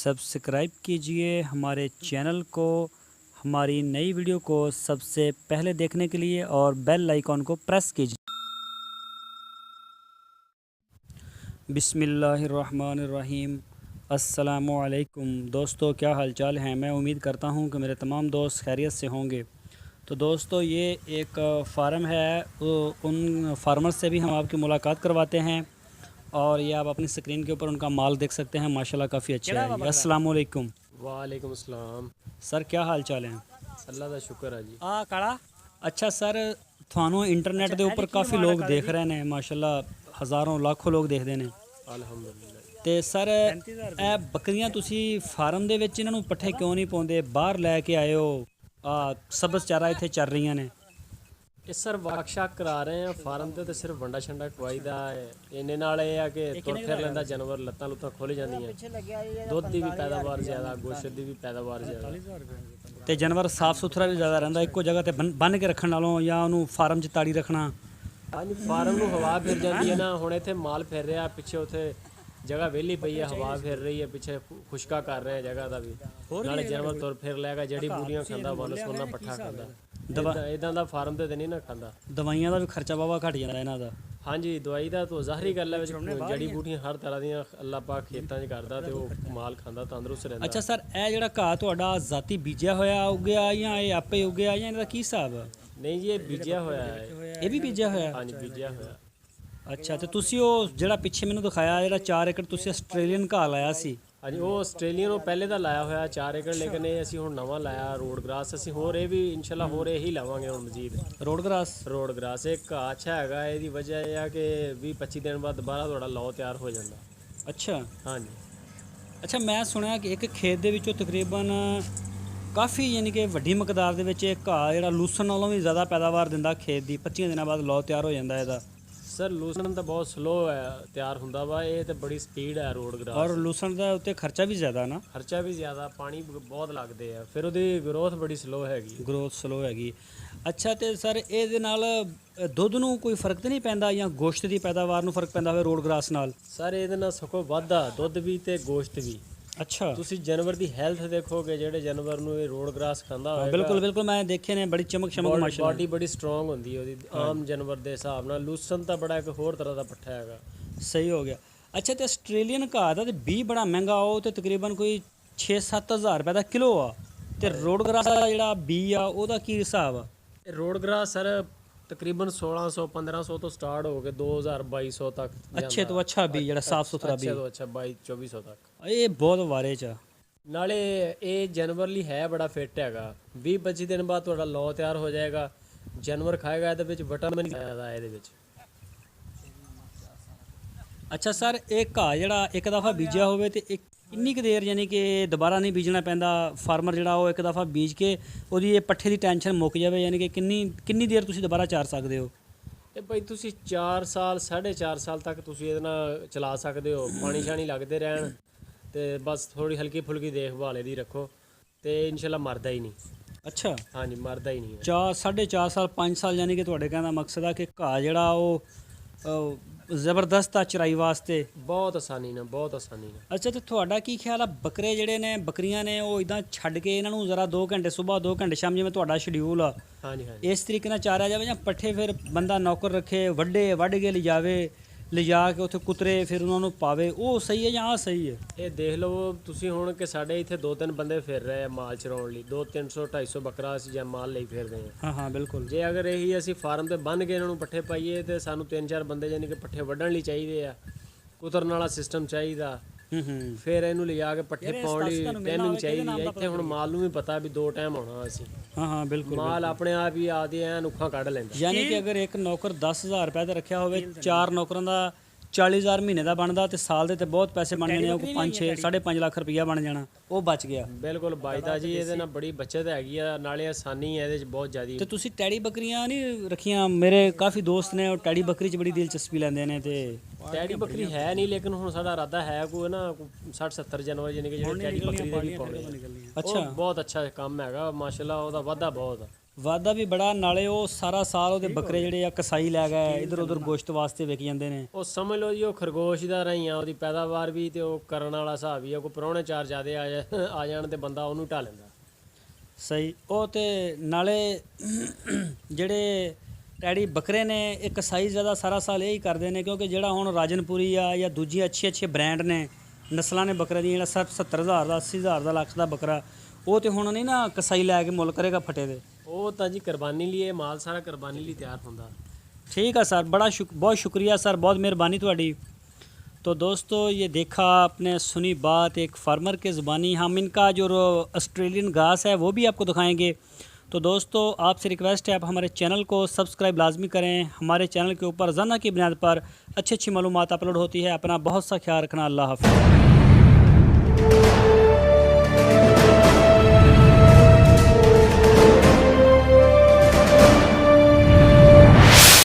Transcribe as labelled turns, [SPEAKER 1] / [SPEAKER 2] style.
[SPEAKER 1] Subscribe कीजिए हमारे channel को, हमारी नई वीडियो को सबसे पहले देखने के लिए और बेल आइकॉन को प्रेस कीजिए। बिस्मिल्लाहिर्रहमानिर्रहीम। अस्सलामुअलैकुम दोस्तों, क्या हाल चाल हैं। मैं उम्मीद करता हूं कि मेरे तमाम दोस्त खैरियत से होंगे। तो दोस्तों, ये एक फार्म है, उन फार्मर से भी हम आपकी मुलाकात करवाते हैं और ये आप अपनी स्क्रीन के ऊपर उनका माल देख सकते हैं। माशाल्लाह काफ़ी अच्छा है। अस्सलाम वालेकुम।
[SPEAKER 2] वालेकुम अस्सलाम।
[SPEAKER 1] सर क्या हाल चाल है।
[SPEAKER 2] अल्लाह का शुक्र है जी।
[SPEAKER 1] काला अच्छा सर, थानों इंटरनेट के उपर काफ़ी लोग देख रहे हैं, माशाल्लाह हज़ारों लाखों लोग देखते हैं।
[SPEAKER 2] अल्हम्दुलिल्लाह।
[SPEAKER 1] तो सर ਇਹ ਬੱਕਰੀਆਂ ਤੁਸੀਂ ਫਾਰਮ ਦੇ ਵਿੱਚ ਇਹਨਾਂ ਨੂੰ ਪੱਠੇ ਕਿਉਂ ਨਹੀਂ ਪਾਉਂਦੇ, ਬਾਹਰ ਲੈ ਕੇ ਆਏ ਹੋ। ਸਬਜ਼ ਚਾਰਾ ਇੱਥੇ ਚੱਲ ਰਹੀਆਂ ਨੇ।
[SPEAKER 2] ਇਹ ਸਰ ਵਾਕਸ਼ਾਕ ਕਰਾ ਰਹੇ ਆ ਫਾਰਮ ਤੇ ਸਿਰਫ ਵੰਡਾ ਛੰਡਾ ਖਵਾਈਦਾ ਹੈ। ਇਹਨੇ ਨਾਲ ਇਹ ਆ ਕਿ ਤੁਰ ਫਿਰ ਲੈਂਦਾ ਜਾਨਵਰ, ਲੱਤਾਂ ਲੁੱਤਾਂ ਖੁੱਲ ਜਾਂਦੀਆਂ। ਦੁੱਧ ਦੀ ਵੀ ਪੈਦਾਵਾਰ ਜ਼ਿਆਦਾ, ਗੋਸ਼ਤ ਦੀ ਵੀ ਪੈਦਾਵਾਰ ਜ਼ਿਆਦਾ
[SPEAKER 1] ਤੇ ਜਾਨਵਰ ਸਾਫ ਸੁਥਰਾ ਵੀ ਜ਼ਿਆਦਾ ਰਹਿੰਦਾ। ਇੱਕੋ ਜਗ੍ਹਾ ਤੇ ਬੰਨ ਕੇ ਰੱਖਣ ਨਾਲੋਂ ਜਾਂ ਉਹਨੂੰ ਫਾਰਮ 'ਚ ਤਾੜੀ ਰੱਖਣਾ।
[SPEAKER 2] ਹਾਂਜੀ, ਫਾਰਮ ਨੂੰ ਹਵਾ ਫਿਰ ਜਾਂਦੀ ਹੈ ਨਾ। ਹੁਣ ਇੱਥੇ ਮਾਲ ਫਿਰ ਰਿਹਾ, ਪਿੱਛੇ ਉੱਥੇ ਜਗ੍ਹਾ ਵਿਹਲੀ ਪਈ ਹੈ, ਹਵਾ ਫਿਰ ਰਹੀ ਹੈ, ਪਿੱਛੇ ਖੁਸ਼ਕਾ ਕਰ ਰਿਹਾ ਜਗ੍ਹਾ ਦਾ ਵੀ। ਨਾਲੇ ਜਾਨਵਰ ਤੁਰ ਫਿਰ ਲੈਗਾ, ਜੜੀ ਬੂਟੀਆਂ ਖਾਂਦਾ, ਵੰਨ ਸੋਨਾ ਪੱਠਾ ਖਾਂਦਾ। ਇਦਾਂ ਦਾ ਫਾਰਮ ਤੇ ਨਹੀਂ ਨਾ ਖਾਂਦਾ।
[SPEAKER 1] ਦਵਾਈਆਂ ਦਾ ਵੀ ਖਰਚਾ ਵਾਵਾ ਘਟ ਜਾਂਦਾ ਇਹਨਾਂ ਦਾ।
[SPEAKER 2] ਹਾਂਜੀ, ਦਵਾਈ ਦਾ ਤਾਂ ਜ਼ਾਹਰੀ ਗੱਲ ਹੈ, ਵਿੱਚ ਜੜੀ ਬੂਟੀਆਂ ਹਰ ਤਰ੍ਹਾਂ ਦੀਆਂ ਅੱਲਾਹ ਪਾਕ ਖੇਤਾਂ 'ਚ ਕਰਦਾ ਤੇ ਉਹ ਮਾਲ ਖਾਂਦਾ, ਤੰਦਰੁਸਤ ਰਹਿੰਦਾ।
[SPEAKER 1] ਅੱਛਾ ਸਰ, ਇਹ ਜਿਹੜਾ ਘਾਹ ਤੁਹਾਡਾ ਜ਼ਾਤੀ ਬੀਜਿਆ ਹੋਇਆ ਉੱਗਿਆ ਜਾਂ ਇਹ ਆਪੇ ਉੱਗਿਆ ਜਾਂ ਇਹਦਾ ਕੀ ਹਿਸਾਬ ਹੈ।
[SPEAKER 2] ਨਹੀਂ ਜੀ, ਇਹ ਬੀਜਿਆ ਹੋਇਆ ਹੈ।
[SPEAKER 1] ਇਹ ਵੀ ਬੀਜਿਆ ਹੋਇਆ।
[SPEAKER 2] ਹਾਂਜੀ, ਬੀਜਿਆ ਹੋਇਆ।
[SPEAKER 1] ਅੱਛਾ, ਤੇ ਤੁਸੀਂ ਉਹ ਜਿਹੜਾ ਪਿੱਛੇ ਮੈਨੂੰ ਦਿਖਾਇਆ, ਜਿਹੜਾ 4 ਏਕੜ ਤੁਸੀਂ ਆਸਟ੍ਰੇਲੀਅਨ ਘਾਹ ਲਾਇਆ ਸੀ।
[SPEAKER 2] ਹਾਂਜੀ, ਉਹ ਆਸਟ੍ਰੇਲੀਅਨ ਉਹ ਪਹਿਲੇ ਦਾ ਲਾਇਆ ਹੋਇਆ 4 ਏਕੜ, ਲੇਕਿਨ ਇਹ ਅਸੀਂ ਹੁਣ ਨਵਾਂ ਲਾਇਆ ਰੋਡ ਗ੍ਰਾਸ। ਅਸੀਂ ਹੋਰ ਇਹ ਵੀ ਇਨਸ਼ਾਅੱਲਾ ਹੋਰ ਇਹੀ ਲਾਵਾਂਗੇ ਹੁਣ ਮਜ਼ੀਦ।
[SPEAKER 1] ਰੋਡ ਗ੍ਰਾਸ
[SPEAKER 2] ਇਹ ਘਾਹ ਅੱਛਾ ਹੈਗਾ। ਇਹਦੀ ਵਜ੍ਹਾ ਇਹ ਆ ਕਿ 20-25 ਦਿਨ ਬਾਅਦ ਦੁਬਾਰਾ ਤੁਹਾਡਾ ਲੌ ਤਿਆਰ ਹੋ ਜਾਂਦਾ।
[SPEAKER 1] ਅੱਛਾ
[SPEAKER 2] ਹਾਂਜੀ।
[SPEAKER 1] ਅੱਛਾ, ਮੈਂ ਸੁਣਿਆ ਕਿ ਇੱਕ ਖੇਤ ਦੇ ਵਿੱਚੋਂ ਤਕਰੀਬਨ ਕਾਫੀ ਯਾਨੀ ਕਿ ਵੱਡੀ ਮਕਦਾਰ ਦੇ ਵਿੱਚ ਇਹ ਘਾਹ ਜਿਹੜਾ ਲੂਸਣ ਨਾਲੋਂ ਵੀ ਜ਼ਿਆਦਾ ਪੈਦਾਵਾਰ ਦਿੰਦਾ ਖੇਤ ਦੀ। 25 ਦਿਨਾਂ ਬਾਅਦ ਲੌ ਤਿਆਰ ਹੋ ਜਾਂਦਾ ਇਹਦਾ।
[SPEAKER 2] ਸਰ ਲੂਸਣ ਤਾਂ ਬਹੁਤ ਸਲੋ ਹੈ ਤਿਆਰ ਹੁੰਦਾ ਵਾ, ਇਹ ਤੇ ਬੜੀ ਸਪੀਡ ਹੈ ਰੋਡ ਗ੍ਰਾਸ।
[SPEAKER 1] ਔਰ ਲੂਸਣ ਦਾ ਉੱਤੇ ਖਰਚਾ ਵੀ ਜ਼ਿਆਦਾ ਨਾ।
[SPEAKER 2] ਖਰਚਾ ਵੀ ਜ਼ਿਆਦਾ, ਪਾਣੀ ਬਹੁਤ ਲੱਗਦੇ ਆ, ਫਿਰ ਉਹਦੀ ਗਰੋਥ ਬੜੀ ਸਲੋ ਹੈਗੀ। ਅੱਛਾ, ਤੇ ਸਰ ਇਹਦੇ ਨਾਲ ਦੁੱਧ ਨੂੰ ਕੋਈ ਫਰਕ ਤਾਂ ਨਹੀਂ ਪੈਂਦਾ ਜਾਂ ਗੋਸ਼ਤ ਦੀ ਪੈਦਾਵਾਰ ਨੂੰ ਫਰਕ ਪੈਂਦਾ ਹੋਵੇ ਰੋਡ ਗ੍ਰਾਸ ਨਾਲ। ਸਰ ਇਹਦੇ ਨਾਲ ਸਗੋਂ ਵਾਧਾ ਦੁੱਧ ਵੀ ਤੇ ਗੋਸ਼ਤ ਵੀ।
[SPEAKER 1] ਅੱਛਾ,
[SPEAKER 2] ਤੁਸੀਂ ਜਾਨਵਰ ਦੀ ਹੈਲਥ ਦੇਖੋਗੇ, ਜਿਹੜੇ ਜਾਨਵਰ ਨੂੰ ਇਹ ਰੋਡ ਗ੍ਰਾਸ ਖਾਂਦਾ ਹੋਵੇਗਾ,
[SPEAKER 1] ਬਿਲਕੁਲ ਮੈਂ ਦੇਖੇ ਨੇ, ਬੜੀ ਚਮਕ ਮਾਸ਼ਾਅੱਲਾ,
[SPEAKER 2] ਬਾਡੀ ਬੜੀ ਸਟਰੋਂਗ ਹੁੰਦੀ ਹੈ ਉਹਦੀ ਆਮ ਜਾਨਵਰ ਦੇ ਹਿਸਾਬ ਨਾਲ। ਲੂਸਣ ਤਾਂ ਬੜਾ ਇੱਕ ਹੋਰ ਤਰ੍ਹਾਂ ਦਾ ਪੱਠਾ ਹੈਗਾ।
[SPEAKER 1] ਸਹੀ ਹੋ ਗਿਆ। ਅੱਛਾ, ਤੇ ਆਸਟ੍ਰੇਲੀਅਨ ਘਾਹ ਦਾ ਤੇ ਬੀ ਬੜਾ ਮਹਿੰਗਾ, ਉਹ ਤੇ ਤਕਰੀਬਨ ਕੋਈ 6-7 ਹਜ਼ਾਰ ਰੁਪਏ ਦਾ ਕਿਲੋ ਆ। ਤੇ ਰੋਡ ਗ੍ਰਾਸ ਦਾ ਜਿਹੜਾ ਬੀ ਆ ਉਹਦਾ ਕੀ ਹਿਸਾਬ ਆ।
[SPEAKER 2] ਇਹ ਰੋਡ ਗ੍ਰਾਸ ਸਰ ਤਕਰੀਬਨ 1600-1500 ਤੋਂ ਸਟਾਰਟ ਹੋ ਕੇ 2000-2200 ਤੱਕ।
[SPEAKER 1] ਅੱਛੇ ਤੋਂ ਅੱਛਾ ਬੀ ਜਿਹੜਾ ਸਾਫ ਸੁਥਰਾ ਬੀ,
[SPEAKER 2] ਅੱਛੇ ਤੋਂ ਅੱਛਾ 2200-2400 ਤੱਕ।
[SPEAKER 1] ਇਹ ਬਹੁਤ ਵਾਰੇ ਚ ਆ।
[SPEAKER 2] ਨਾਲੇ ਇਹ ਜਾਨਵਰ ਲਈ ਹੈ ਬੜਾ ਫਿੱਟ ਹੈਗਾ। 20-25 ਦਿਨ ਬਾਅਦ ਤੁਹਾਡਾ ਲੌ ਤਿਆਰ ਹੋ ਜਾਏਗਾ। ਜਾਨਵਰ ਖਾਏਗਾ, ਇਹਦੇ ਵਿੱਚ ਵਿਟਾਮਿਨ ਜ਼ਿਆਦਾ ਇਹਦੇ ਵਿੱਚ।
[SPEAKER 1] ਅੱਛਾ ਸਰ, ਇਹ ਘਾਹ ਜਿਹੜਾ ਇੱਕ ਦਫਾ ਬੀਜਿਆ ਹੋਵੇ ਤੇ ਇੱਕ ਕਿੰਨੀ ਕੁ ਦੇਰ ਯਾਨੀ ਕਿ ਦੁਬਾਰਾ ਨਹੀਂ ਬੀਜਣਾ ਪੈਂਦਾ। ਫਾਰਮਰ ਜਿਹੜਾ ਉਹ ਇੱਕ ਦਫਾ ਬੀਜ ਕੇ ਉਹਦੀ ਇਹ ਪੱਠੇ ਦੀ ਟੈਨਸ਼ਨ ਮੁੱਕ ਜਾਵੇ, ਯਾਨੀ ਕਿ ਕਿੰਨੀ ਦੇਰ ਤੁਸੀਂ ਦੁਬਾਰਾ ਚਾਰ ਸਕਦੇ ਹੋ।
[SPEAKER 2] ਇਹ ਭਾਈ ਤੁਸੀਂ 4 ਸਾਲ 4.5 ਸਾਲ ਤੱਕ ਤੁਸੀਂ ਇਹਦੇ ਨਾਲ ਚਲਾ ਸਕਦੇ ਹੋ। ਪਾਣੀ ਸ਼ਾਣੀ ਲੱਗਦੇ ਰਹਿਣ ਤੇ ਬਸ ਥੋੜੀ ਹਲਕੀ ਫੁਲਕੀ ਦੇਖਭਾਲ ਇਹਦੀ ਰੱਖੋ ਤੇ ਇਨਸ਼ਾਅੱਲਾ ਮਰਦਾ ਹੀ ਨਹੀਂ।
[SPEAKER 1] ਅੱਛਾ,
[SPEAKER 2] ਹਾਂਜੀ, ਮਰਦਾ ਹੀ ਨਹੀਂ।
[SPEAKER 1] 4.5 ਸਾਲ 5 ਸਾਲ ਯਾਨੀ ਕਿ ਤੁਹਾਡੇ ਕਹਿਣ ਦਾ ਮਕਸਦ ਆ ਕਿ ਘਾਹ ਜਿਹੜਾ ਉਹ ਜ਼ਬਰਦਸਤ ਆ ਚਰਾਈ ਵਾਸਤੇ,
[SPEAKER 2] ਬਹੁਤ ਆਸਾਨੀ ਨਾਲ।
[SPEAKER 1] ਅੱਛਾ, ਤੇ ਤੁਹਾਡਾ ਕੀ ਖਿਆਲ ਆ ਬੱਕਰੇ ਜਿਹੜੇ ਨੇ, ਬੱਕਰੀਆਂ ਨੇ, ਉਹ ਇਦਾਂ ਛੱਡ ਕੇ ਇਹਨਾਂ ਨੂੰ ਜ਼ਰਾ 2 ਘੰਟੇ ਸਵੇਰ 2 ਘੰਟੇ ਸ਼ਾਮ, ਜਿਵੇਂ ਤੁਹਾਡਾ ਸ਼ਡਿਊਲ ਆ,
[SPEAKER 2] ਹਾਂਜੀ
[SPEAKER 1] ਇਸ ਤਰੀਕੇ ਨਾਲ ਚਾਰਿਆ ਜਾਵੇ ਜਾਂ ਪੱਠੇ ਫਿਰ ਬੰਦਾ ਨੌਕਰ ਰੱਖੇ, ਵੱਢ ਕੇ ਲਿਜਾ ਕੇ ਉੱਥੇ ਕੁਤਰੇ ਫਿਰ ਉਹਨਾਂ ਨੂੰ ਪਾਵੇ, ਉਹ ਸਹੀ ਹੈ ਜਾਂ ਆਹ ਸਹੀ ਹੈ।
[SPEAKER 2] ਇਹ ਦੇਖ ਲਓ ਤੁਸੀਂ ਹੁਣ ਕਿ ਸਾਡੇ ਇੱਥੇ 2-3 ਬੰਦੇ ਫਿਰ ਰਹੇ ਆ ਮਾਲ ਚਰਾਉਣ ਲਈ। 200-300-250 ਬੱਕਰਾ ਅਸੀਂ ਜਾਂ ਮਾਲ ਲਈ ਫਿਰਦੇ ਹਾਂ।
[SPEAKER 1] ਹਾਂ ਬਿਲਕੁਲ।
[SPEAKER 2] ਜੇ ਅਗਰ ਇਹੀ ਅਸੀਂ ਫਾਰਮ ਤੇ ਬੰਨ੍ਹ ਕੇ ਇਹਨਾਂ ਨੂੰ ਪੱਠੇ ਪਾਈਏ ਤੇ ਸਾਨੂੰ 3-4 ਬੰਦੇ ਯਾਨੀ ਕਿ ਪੱਠੇ ਵੱਢਣ ਲਈ ਚਾਹੀਦੇ ਆ, ਕੁਤਰਨ ਵਾਲਾ ਸਿਸਟਮ ਚਾਹੀਦਾ। ਫਿਰ ਇਹਨੂੰ ਲਿਜਾ ਕੇ ਪੱਠੇ ਪਾਉਣ ਲਈ ਟਾਈਮਿੰਗ ਚਾਹੀਦੀ ਹੈ। ਇੱਥੇ ਹੁਣ ਮਾਲ ਨੂੰ ਵੀ ਪਤਾ ਵੀ 2 ਟਾਈਮ ਆਉਣਾ ਅਸੀਂ।
[SPEAKER 1] ਹਾਂ ਬਿਲਕੁਲ।
[SPEAKER 2] ਮਾਲ ਆਪਣੇ ਆਪ ਹੀ ਆਦੇ ਐਨ ਉੱਖਾਂ ਕੱਢ ਲੈਂਦਾ।
[SPEAKER 1] ਯਾਨੀ ਕਿ ਅਗਰ ਇੱਕ ਨੌਕਰ 10,000 ਰੁਪਏ ਦਾ ਰੱਖਿਆ ਹੋਵੇ, 4 ਨੌਕਰਾਂ ਦਾ 40,000 ਮਹੀਨੇ ਦਾ ਬਣਦਾ ਤੇ ਸਾਲ ਦੇ ਤੇ ਬਹੁਤ ਪੈਸੇ ਬਣ ਜਾਣੇ। ਉਹ 5-6.5 ਲੱਖ ਰੁਪਈਆ ਬਣ ਜਾਣਾ, ਉਹ ਬਚ ਗਿਆ।
[SPEAKER 2] ਬਿਲਕੁਲ ਬਚਦਾ ਜੀ, ਇਹਦੇ ਨਾਲ ਬੜੀ ਬੱਚਤ ਹੈਗੀ ਆ, ਨਾਲੇ ਆਸਾਨੀ ਹੈ ਇਹਦੇ ਚ ਬਹੁਤ ਜ਼ਿਆਦੀ।
[SPEAKER 1] ਤੇ ਤੁਸੀਂ ਟੈਡੀ ਬੱਕਰੀਆਂ ਨਹੀਂ ਰੱਖੀਆਂ? ਮੇਰੇ ਕਾਫੀ ਦੋਸਤ ਨੇ ਉਹ ਟੈਡੀ ਬੱਕਰੀ 'ਚ ਬੜੀ ਦਿਲਚਸਪੀ ਲੈਂਦੇ ਨੇ। ਤੇ
[SPEAKER 2] ਟੈਡੀ ਬੱਕਰੀ ਹੈ ਨਹੀਂ, ਲੇਕਿਨ ਹੁਣ ਸਾਡਾ ਇਰਾਦਾ ਹੈ ਕੋਈ ਨਾ 60-70 ਜਾਨਵਰ ਯਾਨੀ ਕਿ ਜਿਹੜੇ ਟੈਡੀ ਬੱਕਰੀ ਦੇ ਵੀ ਪਾਉਣੇ। ਅੱਛਾ, ਬਹੁਤ ਅੱਛਾ ਕੰਮ ਹੈਗਾ ਮਾਸ਼ਾਅੱਲਾ, ਉਹਦਾ ਵਾਧਾ ਬਹੁਤ ਆ।
[SPEAKER 1] ਵਾਧਾ ਵੀ ਬੜਾ, ਨਾਲੇ ਉਹ ਸਾਰਾ ਸਾਲ ਉਹਦੇ ਬੱਕਰੇ ਜਿਹੜੇ ਆ ਕਸਾਈ ਲੈ ਗਏ, ਇਧਰ ਉਧਰ ਗੋਸ਼ਤ ਵਾਸਤੇ ਵਿਕ ਜਾਂਦੇ ਨੇ।
[SPEAKER 2] ਉਹ ਸਮਝ ਲਓ ਜੀ ਉਹ ਖਰਗੋਸ਼ ਦਾ ਰਹੀ ਆ, ਉਹਦੀ ਪੈਦਾਵਾਰ ਵੀ ਤੇ ਉਹ ਕਰਨ ਵਾਲਾ ਹਿਸਾਬ ਹੀ ਆ। ਕੋਈ ਪ੍ਰਾਹੁਣੇ ਚਾਰ ਜ਼ਿਆਦੇ ਆ ਜਾਣ ਤੇ ਬੰਦਾ ਉਹਨੂੰ ਢਾ ਲੈਂਦਾ।
[SPEAKER 1] ਸਹੀ। ਉਹ ਤੇ ਨਾਲੇ ਜਿਹੜੇ ਟੈਡੀ ਬੱਕਰੇ ਨੇ ਇਹ ਕਸਾਈ ਜ਼ਿਆਦਾ ਸਾਰਾ ਸਾਲ ਇਹ ਹੀ ਕਰਦੇ ਨੇ, ਕਿਉਂਕਿ ਜਿਹੜਾ ਹੁਣ ਰਾਜਨਪੁਰੀ ਆ ਜਾਂ ਦੂਜੀ ਅੱਛੇ ਬ੍ਰਾਂਡ ਨੇ ਨਸਲਾਂ ਨੇ ਬੱਕਰੇ ਦੀਆਂ, ਜਿਹੜਾ 70,000 ਦਾ 80,000 ਦਾ ਲੱਖ ਦਾ ਬੱਕਰਾ, ਉਹ ਤੇ ਹੁਣ ਨਹੀਂ ਨਾ ਕਸਾਈ ਲੈ ਕੇ ਮੁੱਲ ਕਰੇਗਾ ਫਟੇ ਦੇ।
[SPEAKER 2] ਉਹ ਤਾਂ ਜੀ ਕੁਰਬਾਨੀ ਲਈ, ਇਹ ਮਾਲ ਸਾਰਾ ਕੁਰਬਾਨੀ ਲਈ ਤਿਆਰ ਹੁੰਦਾ।
[SPEAKER 1] ठीक है सर, बहुत शुक्रिया सर, बहुत मेहरबानी थोड़ी। तो दोस्तों ये देखा आपने, सुनी बात एक फार्मर के ज़बानी। हम इनका जो ऑस्ट्रेलियन घास है वो भी आपको दिखाएंगे। तो दोस्तों आपसे रिक्वेस्ट है, आप हमारे चैनल को सब्सक्राइब लाजमी करें। हमारे चैनल के ऊपर रोज़ाना की बुनियाद पर अच्छी मालूमात अपलोड होती है। अपना बहुत सा ख्याल रखना। अल्लाह हाफ़िज़।